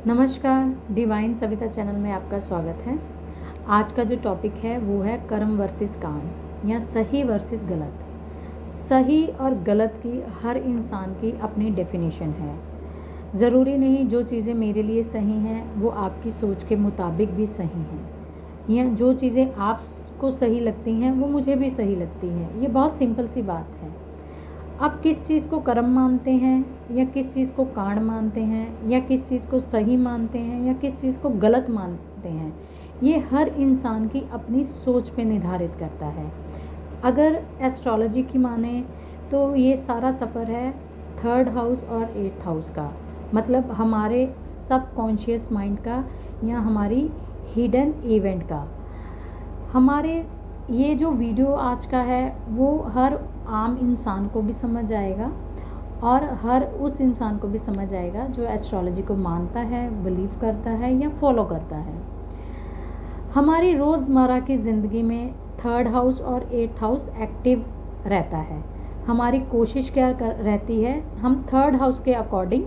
नमस्कार, divine Savita channel में आपका स्वागत है। आज का जो टॉपिक है वो है कर्म वर्सेस काम या सही वर्सेस गलत। सही और गलत की हर इंसान की अपनी डेफिनेशन है। ज़रूरी नहीं जो चीज़ें मेरे लिए सही हैं वो आपकी सोच के मुताबिक भी सही हैं, या जो चीज़ें आपको सही लगती हैं वो मुझे भी सही लगती हैं। ये बहुत सिंपल सी बात है। आप किस चीज़ को कर्म मानते हैं या किस चीज़ को कांड मानते हैं या किस चीज़ को सही मानते हैं या किस चीज़ को गलत मानते हैं, ये हर इंसान की अपनी सोच पे निर्धारित करता है। अगर एस्ट्रोलॉजी की माने तो ये सारा सफ़र है 3rd हाउस और 8th हाउस का, मतलब हमारे सबकॉन्शियस माइंड का या हमारी हिडन इवेंट का। हमारे ये जो वीडियो आज का है वो हर आम इंसान को भी समझ आएगा और हर उस इंसान को भी समझ आएगा जो एस्ट्रोलॉजी को मानता है, बिलीव करता है या फॉलो करता है। हमारी रोज़मर्रा की ज़िंदगी में 3rd हाउस और 8th हाउस एक्टिव रहता है। हमारी कोशिश क्या रहती है, हम 3rd हाउस के अकॉर्डिंग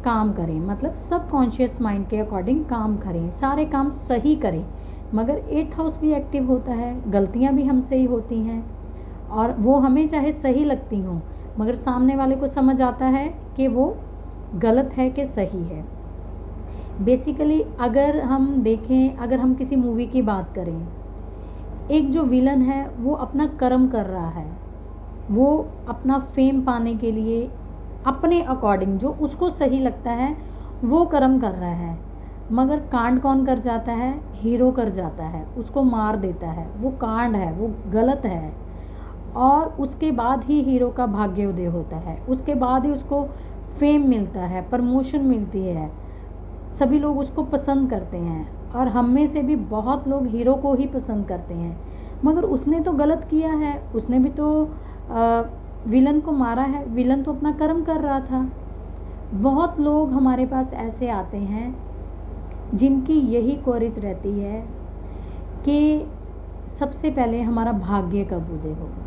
काम करें, मतलब सबकॉन्शियस माइंड के अकॉर्डिंग काम करें, सारे काम सही करें। मगर 8th हाउस भी एक्टिव होता है, गलतियाँ भी हमसे ही होती हैं और वो हमें चाहे सही लगती हों मगर सामने वाले को समझ आता है कि वो गलत है कि सही है। बेसिकली अगर हम देखें, अगर हम किसी मूवी की बात करें, एक जो विलन है वो अपना कर्म कर रहा है, वो अपना फेम पाने के लिए अपने अकॉर्डिंग जो उसको सही लगता है वो कर्म कर रहा है। मगर कांड कौन कर जाता है? हीरो कर जाता है, उसको मार देता है। वो कांड है, वो गलत है। और उसके बाद ही हीरो का भाग्योदय होता है, उसके बाद ही उसको फेम मिलता है, प्रमोशन मिलती है, सभी लोग उसको पसंद करते हैं और हम में से भी बहुत लोग हीरो को ही पसंद करते हैं। मगर उसने तो गलत किया है, उसने भी तो विलन को मारा है, विलन तो अपना कर्म कर रहा था। बहुत लोग हमारे पास ऐसे आते हैं जिनकी यही क्वेरीज रहती है कि सबसे पहले हमारा भाग्य कब उदय होगा।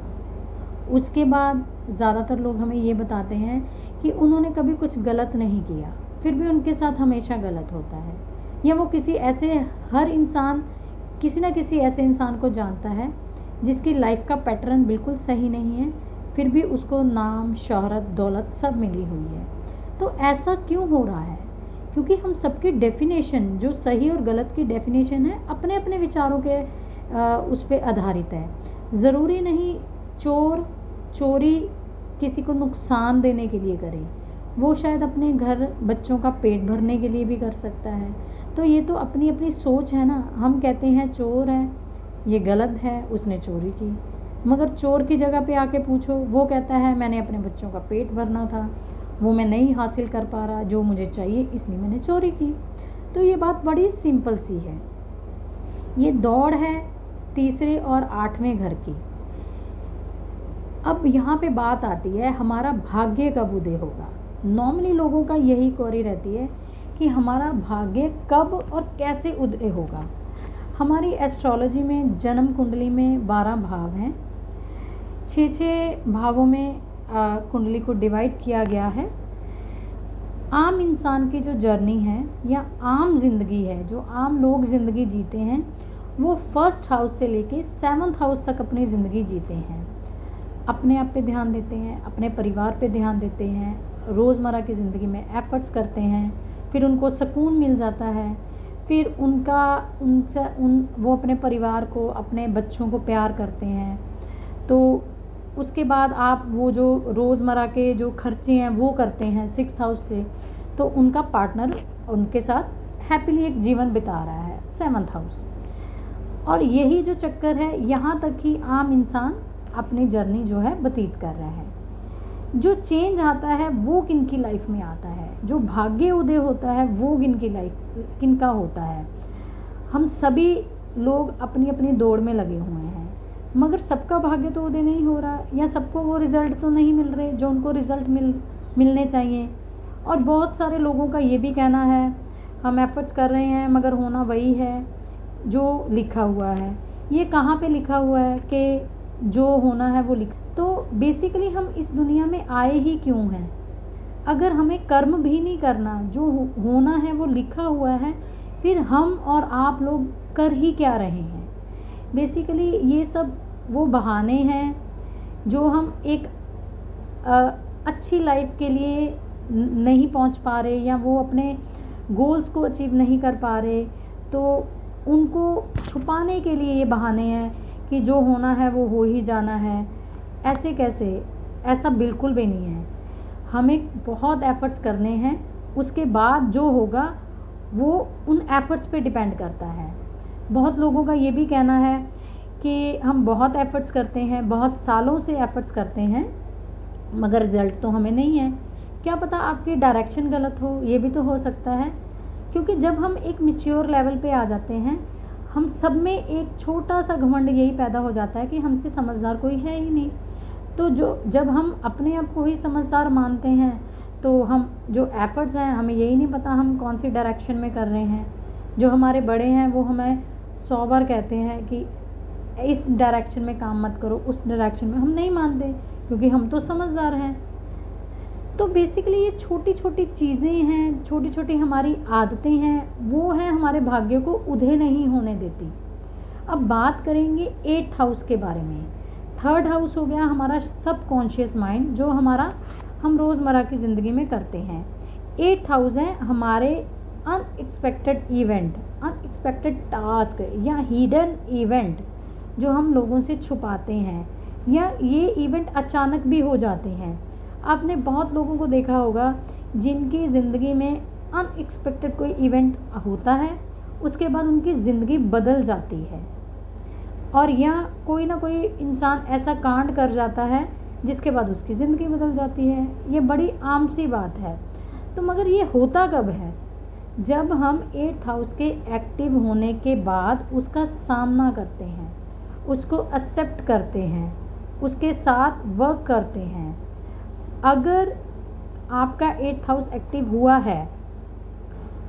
उसके बाद ज़्यादातर लोग हमें ये बताते हैं कि उन्होंने कभी कुछ गलत नहीं किया, फिर भी उनके साथ हमेशा गलत होता है। या वो किसी ऐसे, हर इंसान किसी न किसी ऐसे इंसान को जानता है जिसकी लाइफ का पैटर्न बिल्कुल सही नहीं है, फिर भी उसको नाम, शोहरत, दौलत सब मिली हुई है। तो ऐसा क्यों हो रहा है? क्योंकि हम सबकी डेफिनेशन, जो सही और गलत की डेफिनेशन है, अपने अपने विचारों के उस पर आधारित है। ज़रूरी नहीं चोर चोरी किसी को नुकसान देने के लिए करे, वो शायद अपने घर बच्चों का पेट भरने के लिए भी कर सकता है। तो ये तो अपनी अपनी सोच है ना। हम कहते हैं चोर है, ये गलत है, उसने चोरी की। मगर चोर की जगह पे आके पूछो, वो कहता है मैंने अपने बच्चों का पेट भरना था, वो मैं नहीं हासिल कर पा रहा जो मुझे चाहिए, इसलिए मैंने चोरी की। तो ये बात बड़ी सिंपल सी है। ये दौड़ है तीसरे और 8वें घर की। अब यहाँ पे बात आती है हमारा भाग्य कब उदय होगा। नॉर्मली लोगों का यही क्वेरी रहती है कि हमारा भाग्य कब और कैसे उदय होगा। हमारी एस्ट्रोलॉजी में जन्म कुंडली में 12 भाव हैं, 6 भावों में कुंडली को डिवाइड किया गया है। आम इंसान की जो जर्नी है या आम जिंदगी है, जो आम लोग ज़िंदगी जीते हैं, वो 1st हाउस से लेके 7th हाउस तक अपनी ज़िंदगी जीते हैं। अपने आप पे ध्यान देते हैं, अपने परिवार पे ध्यान देते हैं, रोज़मर्रा की ज़िंदगी में एफ़र्ट्स करते हैं, फिर उनको सुकून मिल जाता है, फिर वो अपने परिवार को, अपने बच्चों को प्यार करते हैं। तो उसके बाद आप वो जो रोज़मर्रा के जो खर्चे हैं वो करते हैं 6th हाउस से, तो उनका पार्टनर उनके साथ हैप्पीली एक जीवन बिता रहा है 7th हाउस। और यही जो चक्कर है, यहाँ तक ही आम इंसान अपनी जर्नी जो है व्यतीत कर रहा है। जो चेंज आता है वो किनकी लाइफ में आता है, जो भाग्य उदय होता है वो किनका होता है। हम सभी लोग अपनी अपनी दौड़ में लगे हुए हैं, मगर सबका भाग्य तो उदय नहीं हो रहा, या सबको वो रिज़ल्ट तो नहीं मिल रहे जो उनको रिज़ल्ट मिलने चाहिए। और बहुत सारे लोगों का ये भी कहना है हम एफ़र्ट्स कर रहे हैं मगर होना वही है जो लिखा हुआ है। ये कहाँ पे लिखा हुआ है कि जो होना है वो लिखा? तो बेसिकली हम इस दुनिया में आए ही क्यों हैं? अगर हमें कर्म भी नहीं करना, जो होना है वो लिखा हुआ है, फिर हम और आप लोग कर ही क्या रहे हैं। बेसिकली ये सब वो बहाने हैं जो हम एक अच्छी लाइफ के लिए नहीं पहुंच पा रहे, या वो अपने गोल्स को अचीव नहीं कर पा रहे, तो उनको छुपाने के लिए ये बहाने हैं कि जो होना है वो हो ही जाना है। ऐसे कैसे? ऐसा बिल्कुल भी नहीं है। हमें बहुत एफ़र्ट्स करने हैं, उसके बाद जो होगा वो उन एफ़र्ट्स पे डिपेंड करता है। बहुत लोगों का ये भी कहना है कि हम बहुत एफ़र्ट्स करते हैं, बहुत सालों से एफ़र्ट्स करते हैं, मगर रिज़ल्ट तो हमें नहीं है। क्या पता आपकी डायरेक्शन गलत हो, ये भी तो हो सकता है। क्योंकि जब हम एक मैच्योर लेवल पे आ जाते हैं, हम सब में एक छोटा सा घमंड यही पैदा हो जाता है कि हमसे समझदार कोई है ही नहीं। तो जब हम अपने आप को ही समझदार मानते हैं, तो हम जो एफ़र्ट्स हैं, हमें यही नहीं पता हम कौन सी डायरेक्शन में कर रहे हैं। जो हमारे बड़े हैं वो हमें 100 बार कहते हैं कि इस डायरेक्शन में काम मत करो, उस डायरेक्शन में। हम नहीं मानते क्योंकि हम तो समझदार हैं। तो बेसिकली ये छोटी छोटी चीज़ें हैं, छोटी छोटी हमारी आदतें हैं, वो हैं हमारे भाग्य को उधे नहीं होने देती। अब बात करेंगे 8th हाउस के बारे में। 3rd हाउस हो गया हमारा सबकॉन्शियस माइंड, जो हमारा हम रोज़मर्रा की ज़िंदगी में करते हैं। 8th हाउस है हमारे अनएक्सपेक्टेड इवेंट, अनएक्सपेक्टेड टास्क या हिडन इवेंट जो हम लोगों से छुपाते हैं, या ये इवेंट अचानक भी हो जाते हैं। आपने बहुत लोगों को देखा होगा जिनकी ज़िंदगी में अनएक्सपेक्टेड कोई इवेंट होता है, उसके बाद उनकी ज़िंदगी बदल जाती है। और या कोई ना कोई इंसान ऐसा कांड कर जाता है जिसके बाद उसकी ज़िंदगी बदल जाती है। ये बड़ी आम सी बात है। तो मगर ये होता कब है? जब हम 8th हाउस के एक्टिव होने के बाद उसका सामना करते हैं, उसको एक्सेप्ट करते हैं, उसके साथ वर्क करते हैं। अगर आपका 8th हाउस एक्टिव हुआ है,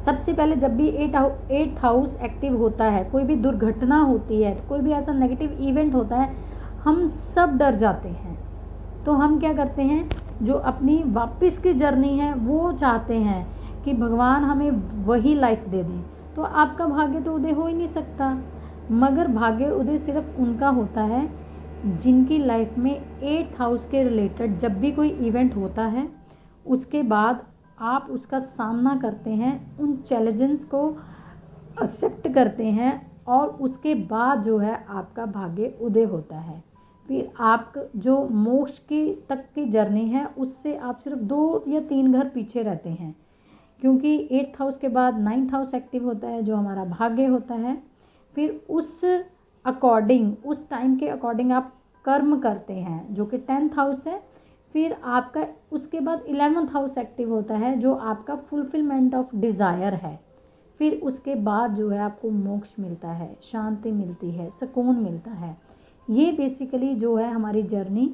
सबसे पहले जब भी 8th हाउस एक्टिव होता है, कोई भी दुर्घटना होती है, कोई भी ऐसा नेगेटिव इवेंट होता है, हम सब डर जाते हैं। तो हम क्या करते हैं, जो अपनी वापस की जर्नी है वो चाहते हैं कि भगवान हमें वही लाइफ दे दें। तो आपका भाग्य तो उदय हो ही नहीं सकता। मगर भाग्य उदय सिर्फ उनका होता है जिनकी लाइफ में 8th हाउस के रिलेटेड जब भी कोई इवेंट होता है, उसके बाद आप उसका सामना करते हैं, उन चैलेंजेस को एक्सेप्ट करते हैं, और उसके बाद जो है आपका भाग्य उदय होता है। फिर आप जो मोक्ष की तक की जर्नी है, उससे आप सिर्फ 2 या 3 घर पीछे रहते हैं। क्योंकि 8th हाउस के बाद 9th हाउस एक्टिव होता है, जो हमारा भाग्य होता है। फिर उस अकॉर्डिंग, उस टाइम के अकॉर्डिंग आप कर्म करते हैं, जो कि 10th हाउस है। फिर आपका उसके बाद 11th हाउस एक्टिव होता है, जो आपका फुलफिलमेंट ऑफ डिज़ायर है। फिर उसके बाद जो है आपको मोक्ष मिलता है, शांति मिलती है, सुकून मिलता है। ये बेसिकली जो है हमारी जर्नी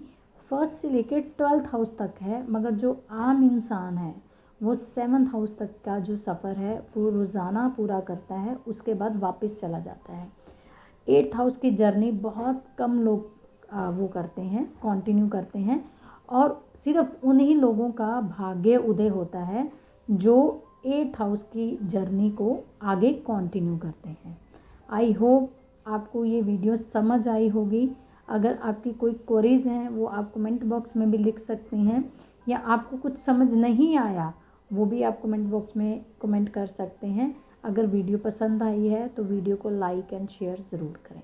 1st से लेकर 12th हाउस तक है। मगर जो आम इंसान है वो 7th हाउस तक का जो सफ़र है वो रोज़ाना पूरा करता है, उसके बाद वापस चला जाता है। 8th हाउस की जर्नी बहुत कम लोग वो करते हैं, कंटिन्यू करते हैं, और सिर्फ उन्हीं लोगों का भाग्य उदय होता है जो 8th हाउस की जर्नी को आगे कंटिन्यू करते हैं। आई होप आपको ये वीडियो समझ आई होगी। अगर आपकी कोई क्वेरीज़ हैं वो आप कमेंट बॉक्स में भी लिख सकते हैं, या आपको कुछ समझ नहीं आया वो भी आप कमेंट बॉक्स में कमेंट कर सकते हैं। अगर वीडियो पसंद आई है तो वीडियो को लाइक एंड शेयर ज़रूर करें।